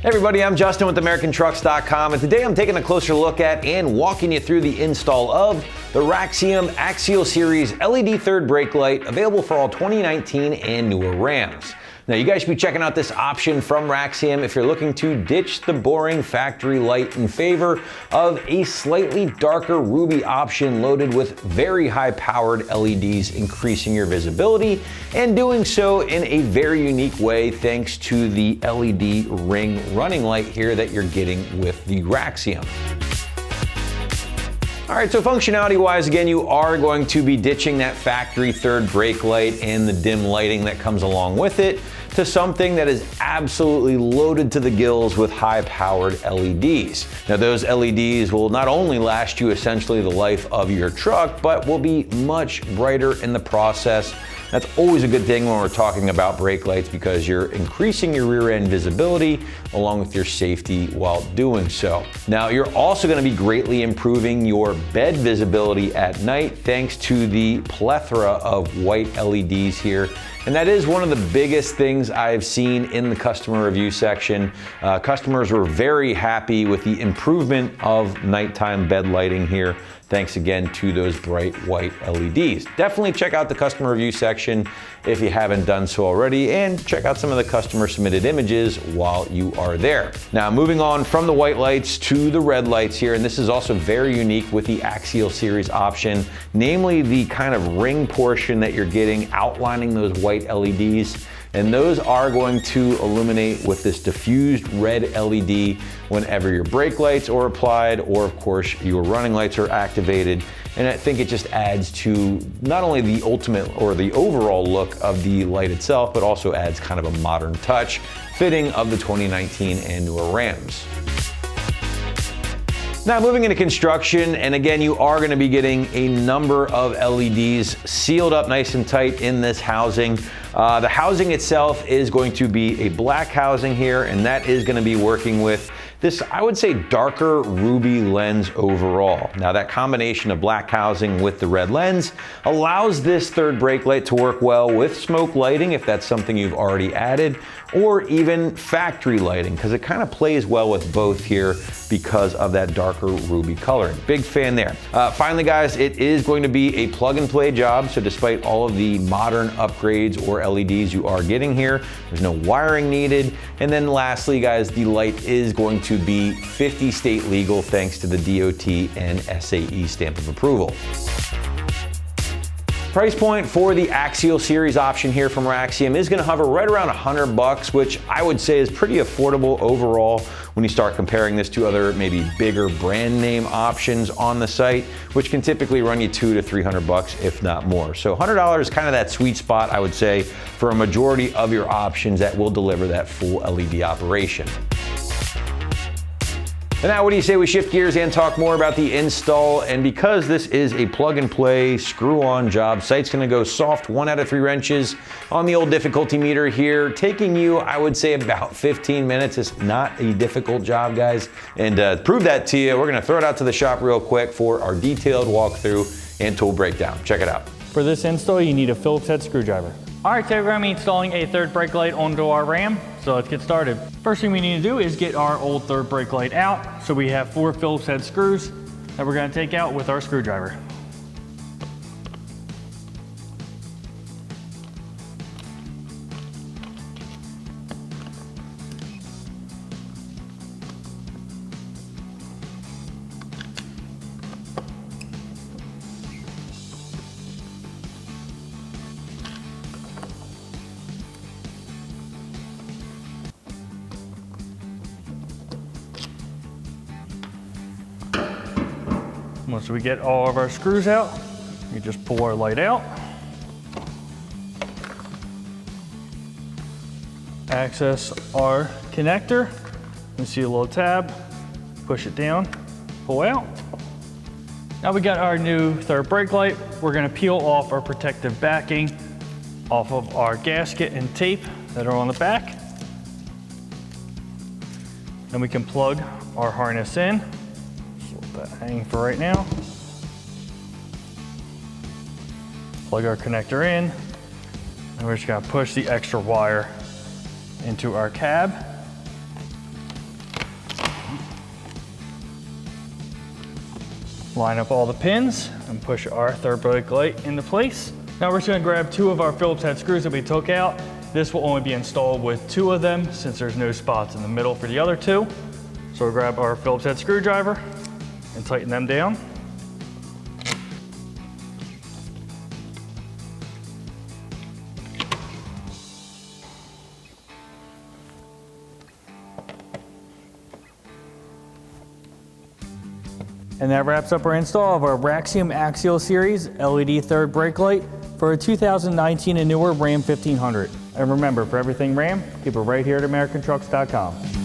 Hey everybody, I'm Justin with AmericanTrucks.com, and today I'm taking a closer look at and walking you through the install of the Raxium Axial Series LED third brake light, available for all 2019 and newer Rams. Now you guys should be checking out this option from Raxium if you're looking to ditch the boring factory light in favor of a slightly darker ruby option loaded with very high powered LEDs, increasing your visibility and doing so in a very unique way thanks to the LED ring running light here that you're getting with the Raxium. All right, so functionality wise, again, you are going to be ditching that factory third brake light and the dim lighting that comes along with it to something that is absolutely loaded to the gills with high powered LEDs. Now those LEDs will not only last you essentially the life of your truck, but will be much brighter in the process. That's always a good thing when we're talking about brake lights, because you're increasing your rear end visibility along with your safety while doing so. Now you're also going to be greatly improving your bed visibility at night thanks to the plethora of white LEDs here. And that is one of the biggest things I've seen in the customer review section. Customers were very happy with the improvement of nighttime bed lighting here, thanks again to those bright white LEDs. Definitely check out the customer review section if you haven't done so already, and check out some of the customer submitted images while you are there. Now moving on from the white lights to the red lights here, and this is also very unique with the Axial Series option, namely the kind of ring portion that you're getting outlining those white LEDs. And those are going to illuminate with this diffused red LED whenever your brake lights are applied, or of course your running lights are activated. And I think it just adds to not only the ultimate or the overall look of the light itself, but also adds kind of a modern touch fitting of the 2019 and newer Rams. Now moving into construction, and again, you are going to be getting a number of LEDs sealed up nice and tight in this housing. The housing itself is going to be a black housing here, and that is going to be working with this, I would say, darker ruby lens overall. Now that combination of black housing with the red lens allows this third brake light to work well with smoke lighting if that's something you've already added, or even factory lighting, because it kind of plays well with both here because of that darker ruby coloring. Big fan there. Finally guys, it is going to be a plug and play job, so despite all of the modern upgrades or LEDs you are getting here, there's no wiring needed. And then lastly guys, the light is going to be 50 state legal thanks to the DOT and SAE stamp of approval. Price point for the Axial Series option here from Raxium is going to hover right around $100, which I would say is pretty affordable overall when you start comparing this to other maybe bigger brand name options on the site, which can typically run you $200 to $300 if not more. So $100 is kind of that sweet spot, I would say, for a majority of your options that will deliver that full LED operation. And now what do you say we shift gears and talk more about the install? And because this is a plug and play screw on job, site's gonna go soft 1 out of 3 wrenches on the old difficulty meter here, taking you, I would say, about 15 minutes. It's not a difficult job, guys. And to prove that to you, we're gonna throw it out to the shop real quick for our detailed walkthrough and tool breakdown. Check it out. For this install, you need a Phillips head screwdriver. All right, today we're gonna be installing a third brake light onto our Ram, so let's get started. First thing we need to do is get our old third brake light out. So we have 4 Phillips head screws that we're gonna take out with our screwdriver. Once we get all of our screws out, we just pull our light out. Access our connector. You see a little tab, push it down, pull out. Now we got our new third brake light. We're gonna peel off our protective backing off of our gasket and tape that are on the back. Then we can plug our harness in. That hang for right now. Plug our connector in, and we're just gonna push the extra wire into our cab. Line up all the pins and push our third brake light into place. Now we're just gonna grab 2 of our Phillips head screws that we took out. This will only be installed with 2 of them since there's no spots in the middle for the other 2. So we'll grab our Phillips head screwdriver and tighten them down. And that wraps up our install of our Raxium Axial Series LED third brake light for a 2019 and newer Ram 1500. And remember, for everything Ram, keep it right here at AmericanTrucks.com.